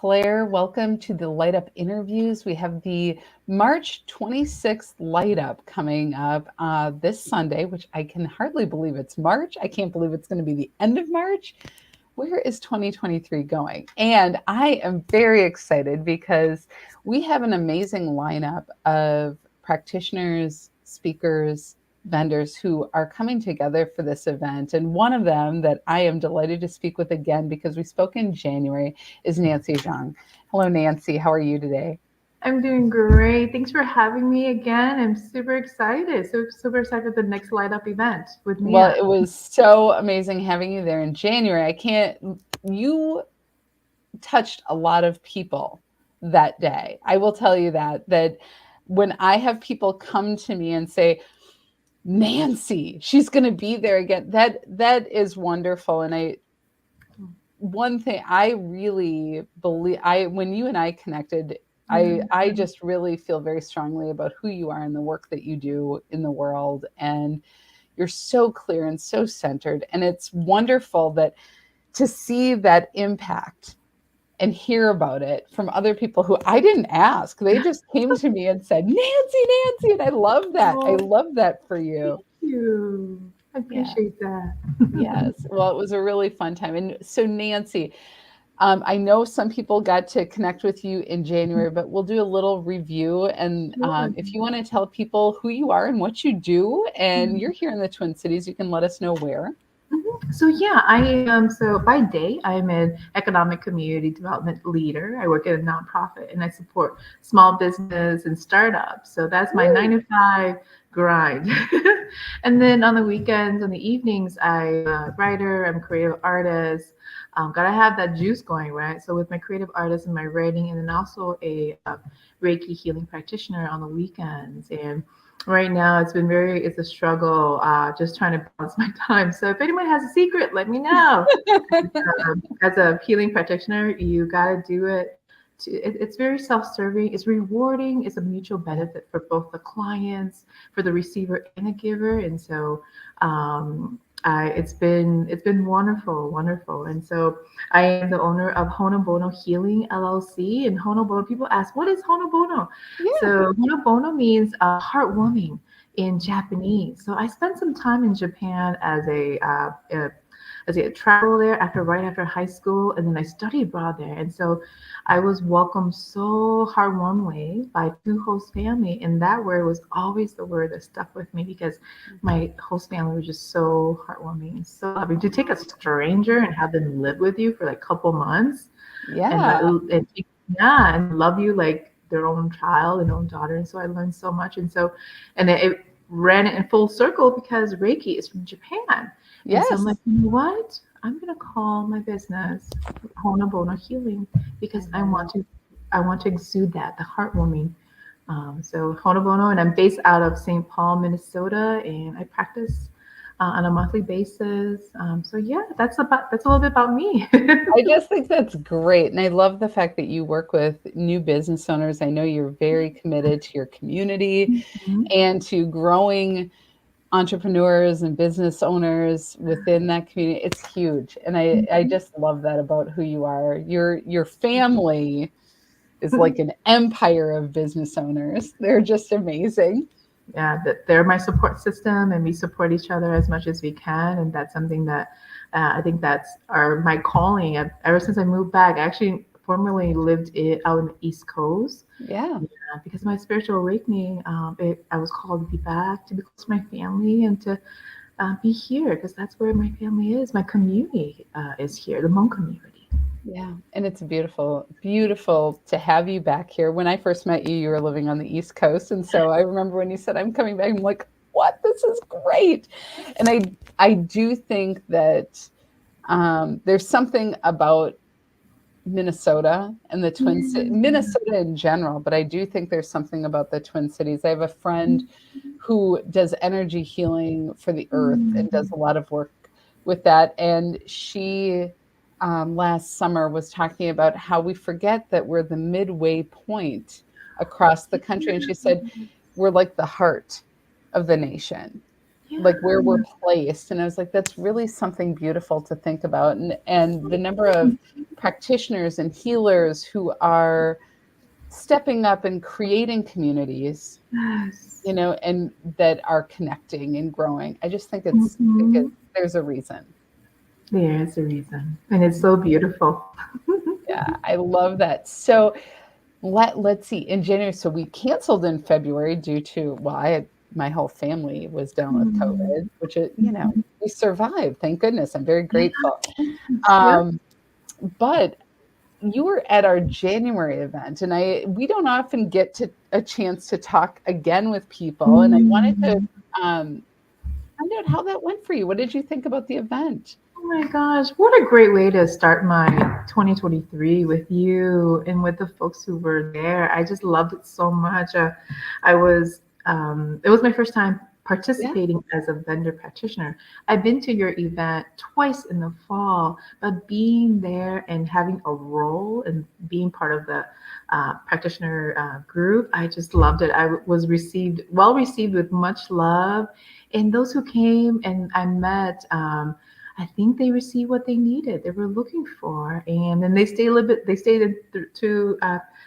Claire. Welcome to the Light Up interviews. We have the March 26th Light Up coming up this Sunday, which I can hardly believe it's March. I can't believe it's going to be the end of March. Where is 2023 going? And I am very excited because we have an amazing lineup of practitioners, speakers, vendors who are coming together for this event. And one of them that I am delighted to speak with again because we spoke in January is Nancy Xiong. Hello, Nancy. How are you today? I'm doing great. Thanks for having me again. I'm super excited. Super excited for the next Light Up event with Well, Nea. it was so amazing having you there in January. You touched a lot of people that day. I will tell you that when I have people come to me and say, Nancy, she's going to be there again. That is wonderful. And one thing I really believe, I when you and I connected, I Mhm. just really feel very strongly about who you are and the work that you do in the world. And you're so clear and so centered. And it's wonderful that to see that impact and hear about it from other people who I didn't ask. They just came to me and said, Nancy, Nancy. And I love that. I Oh, love that for thank you. you. I Yeah. appreciate that. Yes. Well, it was a really fun time. And so, Nancy, I know some people got to connect with you in January, but we'll do a little review. And Sure. if you want to tell people who you are and what you do, and Mhm. you're here in the Twin Cities, you can let us know where. So yeah, I am. So by day, I'm an economic community development leader. I work at a nonprofit and I support small business and startups. So that's my nine Woo! to five grind. And then on the weekends, on the evenings, I'm a writer. I'm a creative artist. Gotta have that juice going, right? So with my creative artist and my writing, and then also a Reiki healing practitioner on the weekends. And right now, it's a struggle, just trying to balance my time. So if anyone has a secret, let me know. As a healing practitioner, you got to do it. It's very self-serving. It's rewarding. It's a mutual Yeah. benefit for both the clients, for the receiver and the giver. And so, it's been wonderful, wonderful. And so, I am the owner of Hono Bono Healing LLC. And Hono Bono, people ask, what is Hono Bono? Yeah. So Hono Bono means heartwarming in Japanese. So I spent some time in Japan as a travel there right after high school, and then I studied abroad there. And so I was welcomed so heartwarmingly by two host family, and that word was always the word that stuck with me because my host family was just so heartwarming and so loving. To take a stranger and have them live with you for like a couple months and Yeah. yeah, and love you like their own child and own daughter. And so I learned so much. And so, and it ran in full circle because Reiki is from Japan. And so I'm Yes. like, you know what? I'm gonna call my business Hono Bono Healing I because love it. I want to exude that, the heartwarming. So Hono Bono, and I'm based out of St. Paul, Minnesota, and I practice on a monthly basis. So yeah, that's a little bit about me. I just think that's great. And I love the fact that you work with new business owners. I know you're very committed to your community Mhm. and to growing entrepreneurs and business owners within that community. It's huge. And I Mhm. just love that about who you are. Your family is like an empire of business owners. They're just amazing. Yeah, that they're my support system, and we support each other as much as we can, and that's something that I think that's my calling. Ever since I moved back, I actually formerly lived out in the East Coast. Yeah. Yeah, because my spiritual awakening, I was called to be back, to be close to my family, and to be here because that's where my family is. My community is here, the Hmong community. Yeah, and it's beautiful, beautiful to have you back here. When I first met you, you were living on the East Coast, and so I remember when you said, "I'm coming back," I'm like, "What? This is great!" And I do think that there's something about Minnesota and the Twin Cities, Yeah. Minnesota in general, but I do think there's something about the Twin Cities. I have a friend who does energy healing for the earth and does Mm. a lot of work with that. And she last summer was talking about how we forget that we're the midway point across the country. And she said, we're like the heart of the nation. like where we're Yeah. placed. And I was like, that's really something beautiful to think about. And the number of practitioners and healers who are stepping up and creating communities, Yes. and that are connecting and growing. I just think Hmm. there's a reason. There's a reason. And it's so beautiful. Yeah, I love that. So let's see. In January, so we canceled in February due to, well, my whole family was down with Mm. COVID, which is, we survived. Thank goodness. I'm very Yeah. grateful. Yep. Um, but you were at our January event, and we don't often get to a chance to talk again with people. And I wanted to Mm. um, find out how that went for you. What did you think about the event? Oh my gosh, what a great way to start my 2023 with you and with the folks who were there. I just loved it so much. It was my first time Yeah, participating as a vendor practitioner. I've been to your event twice in the fall, but being there and having a role and being part of the practitioner group, I just loved it. I was well received with much love. And those who came and I met, I think they received what they needed, they were looking for, and then they stayed a little bit. They stayed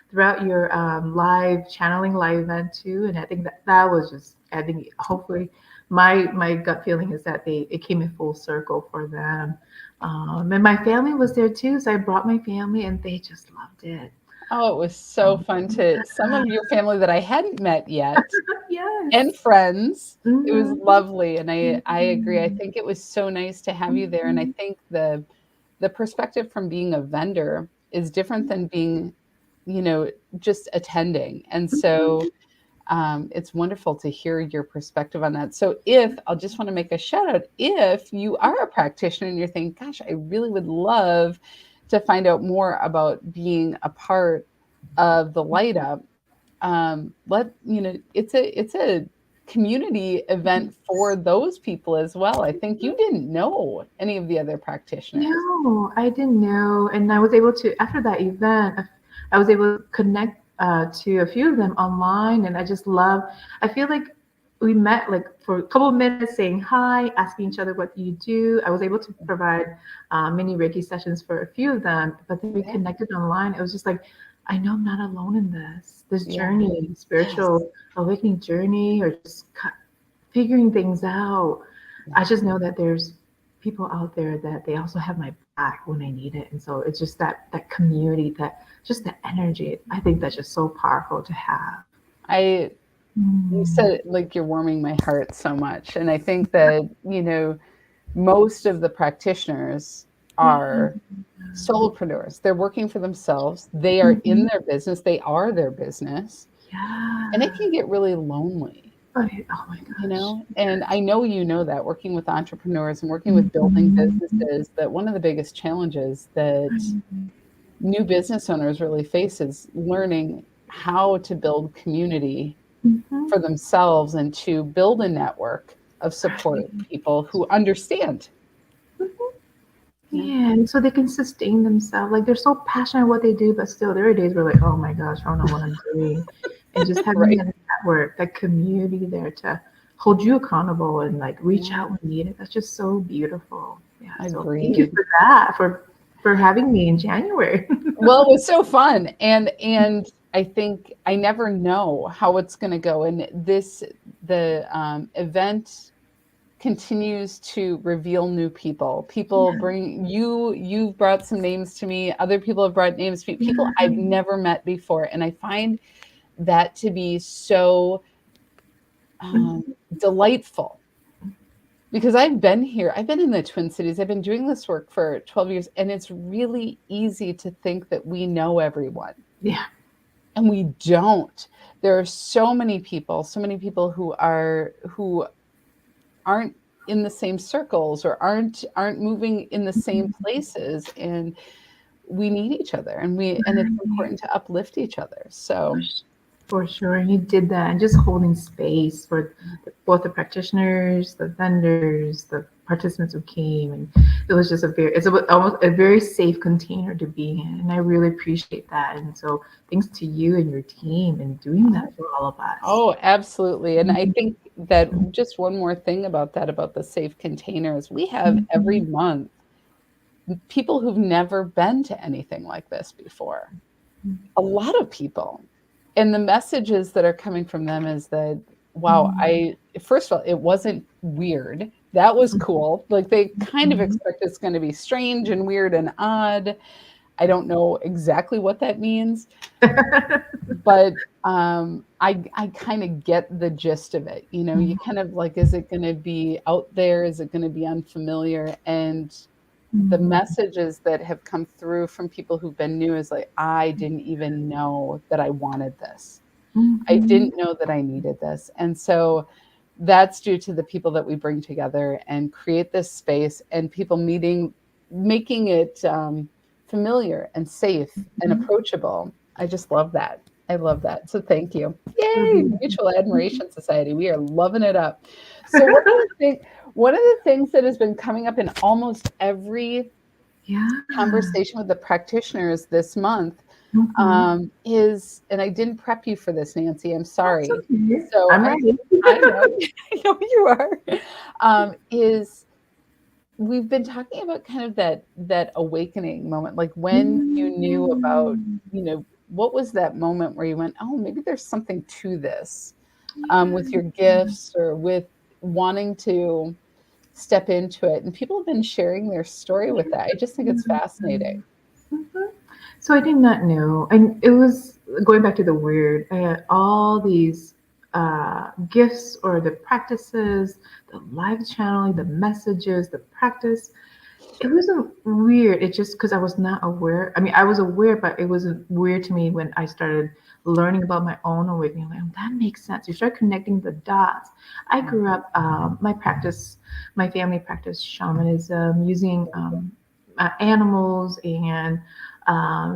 throughout your live channeling live event too, and I think that was just. I think hopefully, my gut feeling is that it came in full circle for them, and my family was there too. So I brought my family, and they just loved it. oh, it was so Um, fun to some of your family that I hadn't met yet, yes. and friends. It was Hmm. lovely, and I agree. I think it was so nice to have you there, and I Hmm. think the perspective from being a vendor is different than being, you know, just attending. And so it's wonderful to hear your perspective on that. So, if I'll just want to make a shout out, if you are a practitioner and you're thinking, gosh, I really would love to find out more about being a part of the light up, it's a community event for those people as well. I think you didn't know any of the other practitioners. No, I didn't know. And I was able to, after that event, I was able to connect to a few of them online. And I just love, I feel like we met like for a couple of minutes saying hi, asking each other what you do. I was able to provide mini Reiki sessions for a few of them, but then we Yeah, connected online. It was just like, I know I'm not alone in this yeah, journey, yes, spiritual awakening journey, or just figuring things out. I yeah. just know that there's people out there that they also have my back when I need it. And so it's just that community, that just the energy. I think that's just so powerful to have. I You said Mm. it like you're warming my heart so much, and I think that most of the practitioners Yeah. are solopreneurs. They're working for themselves. They are in Mhm. their business. They are their business, and it Yeah. can get really lonely. Oh my gosh. And I know that working with entrepreneurs and working with building Mhm. businesses, that one of the biggest challenges that Mhm. new business owners really face is learning how to build community Mhm. for themselves and to build a network of support Right. people who understand. Mhm. Yeah, Yeah, and so they can sustain themselves. Like they're so passionate what they do, but still there are days where like, oh my gosh, I don't know what I'm doing. And just having right. that network, that community there to hold you accountable and like reach Yeah, out when needed. That's just so beautiful. Yeah. So thank you agreed. for that, for having me in January. Well, it was so fun, and I think I never know how it's going to go. And the event continues to reveal new people. People Yeah. bring you've brought some names to me. Other people have brought names to me. People Yeah. I've never met before, and I find that to be so Mhm. delightful because I've been here. I've been in the Twin Cities. I've been doing this work for 12 years, and it's really easy to think that we know everyone, Yeah. and we don't. There are so many people who aren't in the same circles or aren't moving in the same Mhm. places, and we need each other, and it's Right. important to uplift each other. So For sure. And you did that, and just holding space for both the practitioners, the vendors, the participants who came. And it was just almost a very safe container to be in. And I really appreciate that. And so thanks to you and your team and doing that for all of us. Oh, absolutely. And I think that just one more thing about that, about the safe containers, we have every Mhm. month people who've never been to anything like this before. A lot of people. And the messages that are coming from them is that, wow, Mhm. first of all, it wasn't weird. That was cool. Like they kind of Mhm. expect it's going to be strange and weird and odd. I don't know exactly what that means, but I kind of get the gist of it. You know, you kind of like, is it going to be out there? Is it going to be unfamiliar? And the Mhm. messages that have come through from people who've been new is like, I didn't even know that I wanted this. I Mhm. didn't know that I needed this. And so that's due to the people that we bring together and create this space and people meeting, making it familiar and safe and Mhm. approachable. I just love that. I love that. So thank you. So Yay, beautiful. Mutual Admiration Society. We are loving it up. So one of the things that has been coming up in almost every Yeah. conversation with the practitioners this month Mhm. is, and I didn't prep you for this, Nancy. I'm That's sorry. okay. So I'm ready. I know, I know you are. Is we've been talking about kind of that awakening moment, like when you knew about, Mm. what was that moment where you went, oh, maybe there's something to this, with Yeah. your gifts or with wanting to step into it. And people have been sharing their story with that. I just think it's fascinating. Mhm. So I did not know, and it was going back to the weird. I had all these gifts or the practices, the live channeling, the messages, the practice. It wasn't weird. It just because I was not aware. I mean, I was aware, but it wasn't weird to me when I started learning about my own awakening. Like, oh, that makes sense. You start connecting the dots. I grew up, my family practiced shamanism using animals and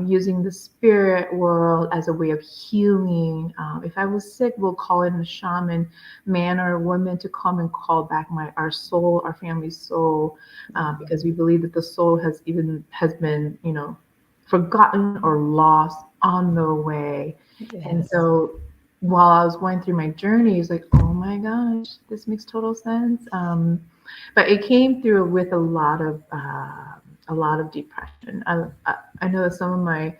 using the spirit world as a way of healing. If I was sick, we'll call in a shaman, man or woman, to come and call back our soul, our family's soul, because we believe that the soul has been, forgotten or lost on the way. And Yes. so while I was going through my journey, it's like, oh my gosh, this makes total sense. But it came through with a lot of depression. I know that some of my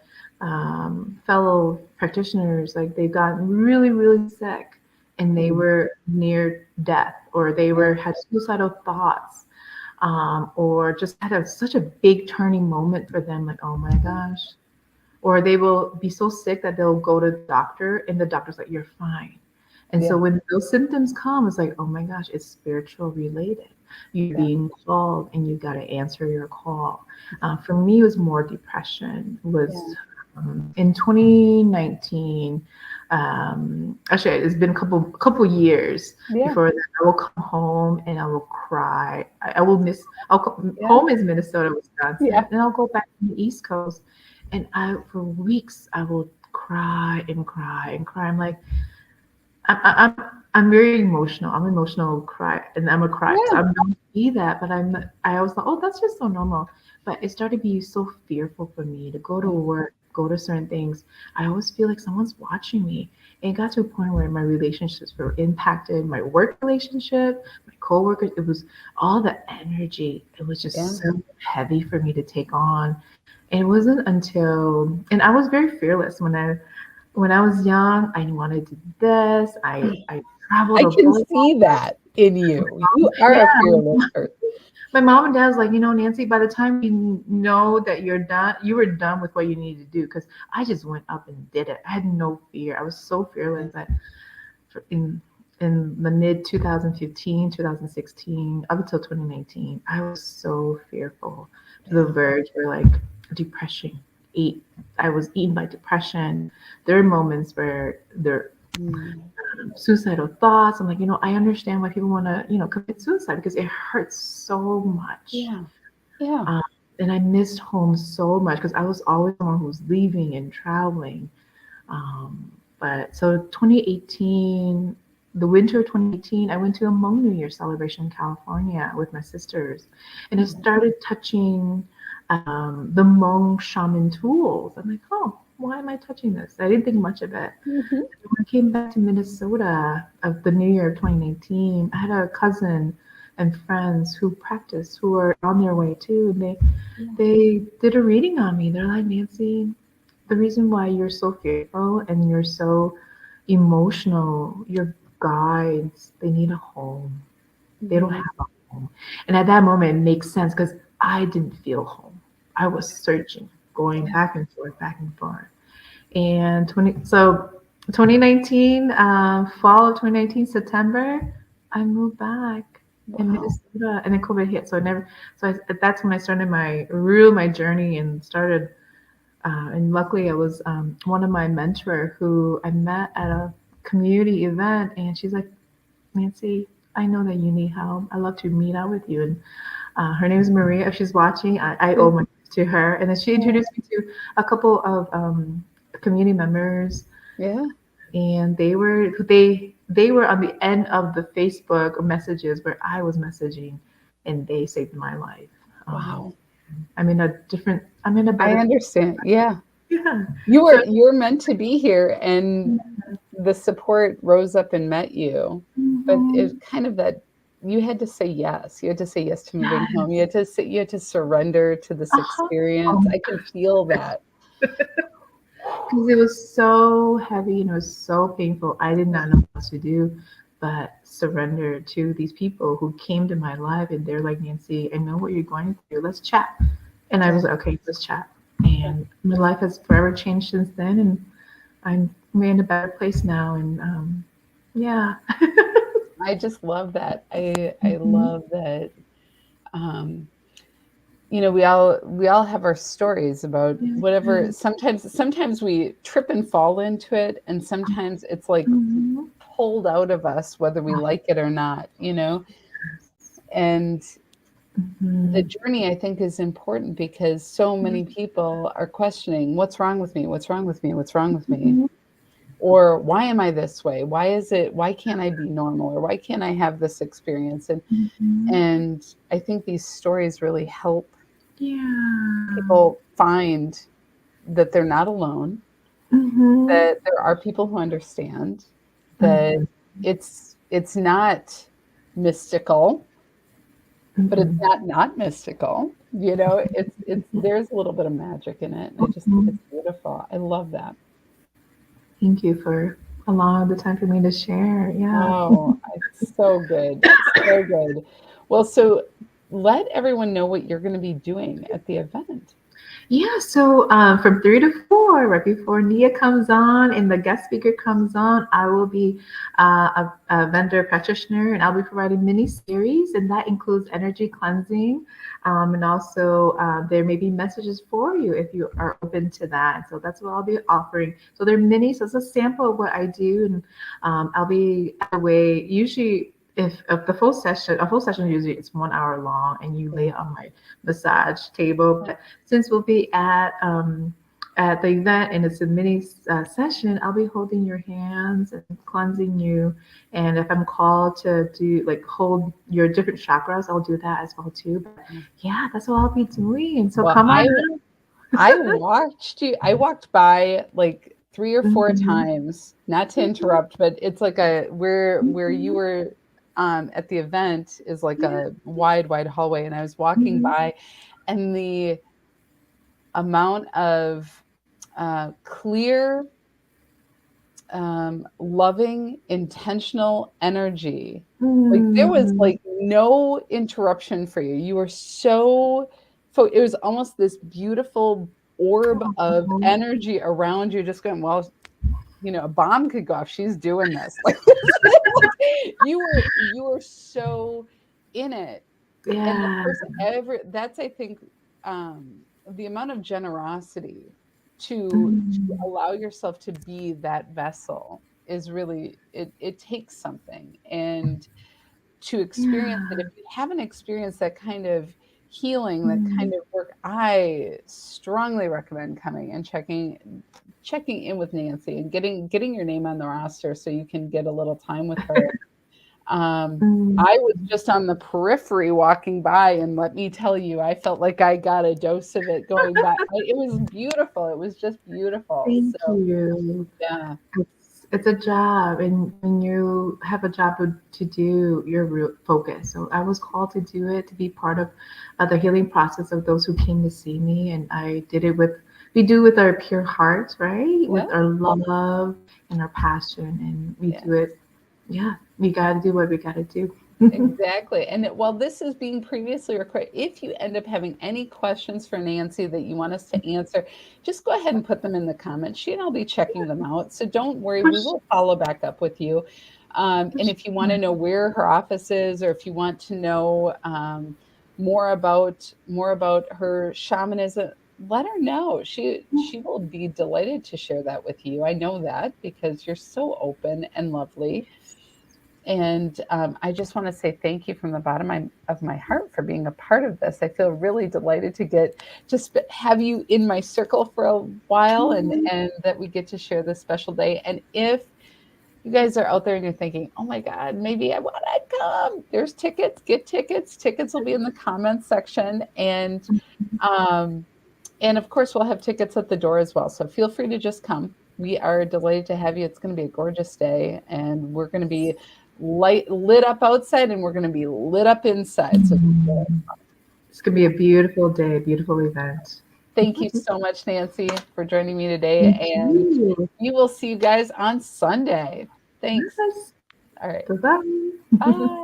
fellow practitioners, like they got really, really sick, and they Mm, were near death, or they yeah. were had suicidal thoughts, or just had such a big turning moment for them, like, oh my gosh. Or they will be so sick that they'll go to the doctor, and the doctor's like, you're fine. And so Yeah. when those symptoms come, it's like, oh my gosh, it's spiritual related. You're Yeah. being called, and you got to answer your call. For me, it was more depression. Was Yeah. in 2019. Actually, it's been a couple years Yeah. before that. I will come home and I will cry. I will miss. Yeah. Home is Minnesota, Wisconsin, Yeah. and I'll go back to the East Coast, and I for weeks I will cry and cry and cry. I'm like, I'm very emotional. I'm an emotional cry, and I'm a cry. So Yeah. I'm known to be that, but I always thought, oh, that's just so normal. But it started to be so fearful for me to go to work, go to certain things. I always feel like someone's watching me. And it got to a point where my relationships were impacted, my work relationship, my coworkers. It was all the energy. It was Yeah. just so heavy for me to take on. And it wasn't until, and I was very fearless when I was young. I wanted to do this. I traveled I can abroad. see that in you. You Yeah, are a fearless person. my mom and dad was like, Nancy, by the time you know that you're done, you were done with what you needed to do. Because I just went up and did it. I had no fear. I was so fearless that in the mid 2015, 2016, up until 2019, I was so fearful to the Yeah. verge where like depression ate. I was eaten by depression. There are moments where there Mm. suicidal thoughts. I'm like, I understand why people want to, commit suicide because it hurts so much. Yeah. Yeah. Um, and I missed home so much because I was always someone who was leaving and traveling. Um, But so 2018, the winter of 2018, I went to a Hmong New Year celebration in California with my sisters, and I started touching the Hmong shaman tools. I'm like, oh, why am I touching this? I didn't think much of it. Mhm. When I came back to Minnesota of the New Year of 2019, I had a cousin and friends who practice who are on their way too, and Yeah. they did a reading on me. They're like, Nancy, the reason why you're so fearful and you're so emotional, your guides, they need a home. They don't Mhm. have a home. And at that moment, it makes sense because I didn't feel home. I was searching, going Yeah. back and forth, back and forth. And 2019, fall of 2019, September, I moved back in Wow. Minnesota, and then COVID hit. That's when I started my journey and started. And luckily, I was one of my mentor who I met at a community event, and she's like, Nancy, I know that you need help. I love to meet up with you. And her name is Maria. If she's watching, I owe my to her. And then she introduced me to a couple of community members, Yeah. and they were on the end of the Facebook messages where I was messaging, and they saved my life. Wow. I'm in a I better understand. Yeah. yeah. So You're meant to be here, and the support rose up and met you. But mhm. it's kind of that you had to say yes. You had to say yes to moving home. Yes. You had to surrender to this Uh-huh. experience. Oh, I can feel that. because it was so heavy and it was so painful. I did not know what to do but surrender to these people who came to my life, and they're like, Nancy, I know what you're going through. Let's chat. And I Yeah. was like, okay, let's chat. Yeah. And my life has forever changed since then, and I'm in a better place now. And yeah. I just love that. I Mhm. love that. Um, we all have our stories about whatever. Yeah. Sometimes we trip and fall into it, and sometimes it's like Mhm. pulled out of us, whether we like it or not. And the Mhm. journey, I think, is important because so many people are questioning, what's wrong with me? What's wrong with me? What's wrong with me? Mhm. Or why am I this way? Why can't I be normal? Or why can't I have this experience? Mhm. And I think these stories really help Yeah. people find that they're not alone, Mhm. that there are people who understand, that Mhm. it's not mystical, but it's Mhm. not mystical. It's there's a little bit of magic in it, and I just think Mhm. it's beautiful. I love that. Thank you for allowing the time for me to share. Yeah. Oh, it's so good. So good. Well, so let everyone know what you're going to be doing at the event. Yeah, so from 3 to 4, right before Nia comes on and the guest speaker comes on, I will be a vendor practitioner, and I'll be providing mini series, and that includes energy cleansing. And also, there may be messages for you if you are open to that. And so that's what I'll be offering. So they're mini, so it's a sample of what I do, and I'll be away usually. If the full session usually it's 1 hour long, and you lay Yeah. on my massage table. But since we'll be at the event and it's a mini session, I'll be holding your hands and cleansing you. And if I'm called to do like hold your different chakras, I'll do that as well too. But yeah, that's what I'll be doing. So Well, come on I watched you. I walked by like 3 or 4 Mhm. times, not to Mhm. interrupt, but it's like a where you Mhm. were at the event is like Yeah. a wide hallway, and I was walking Mhm. by, and the amount of clear, loving, intentional energy. Like there was Mhm. like no interruption for you. You were it was almost this beautiful orb of Oh. energy around you, just going, well, a bomb could go off. She's doing this. Like, you were so in it. And the Yeah. person ever that's I think the amount of generosity to Mhm. allow yourself to be that vessel is really it takes something, and to experience it, Yeah. if you haven't experienced that kind of healing, the kind of work, I strongly recommend coming and checking in with Nancy and getting your name on the roster so you can get a little time with her. Mm. I was just on the periphery walking by, and let me tell you, I felt like I got a dose of it going by. It was beautiful. It was just beautiful. Thank So you. yeah, It's a job, and when you have a job to do, you're real focused. So I was called to do it, to be part of the healing process of those who came to see me, and I did it with we do with our pure hearts, right? yeah, With our love and our passion, and we yeah. do it. Yeah, we gotta do what we gotta do. Exactly. And while this is being previously recorded, if you end up having any questions for Nancy that you want us to answer, just go ahead and put them in the comments. She and I'll be checking them out. So don't worry, For we will follow back up with you. And if you want to sure. know where her office is, or if you want to know more about her shamanism, let her know. She will be delighted to share that with you. I know that because you're so open and lovely. And I just want to say thank you from the bottom of my heart for being a part of this. I feel really delighted to just have you in my circle for a while, and that we get to share this special day. And if you guys are out there and you're thinking, oh my God, maybe I want to come, there's tickets, get tickets. Tickets will be in the comments section. Um, and of course, we'll have tickets at the door as well. So feel free to just come. We are delighted to have you. It's going to be a gorgeous day, and we're going to be lit up outside, and we're going to be lit up inside. So It's gonna be a beautiful day, a beautiful event. thank you so much, Nancy, for joining me today. Thank And you. we will see you guys on Sunday. Thanks. Yes. All right. Bye bye. Bye.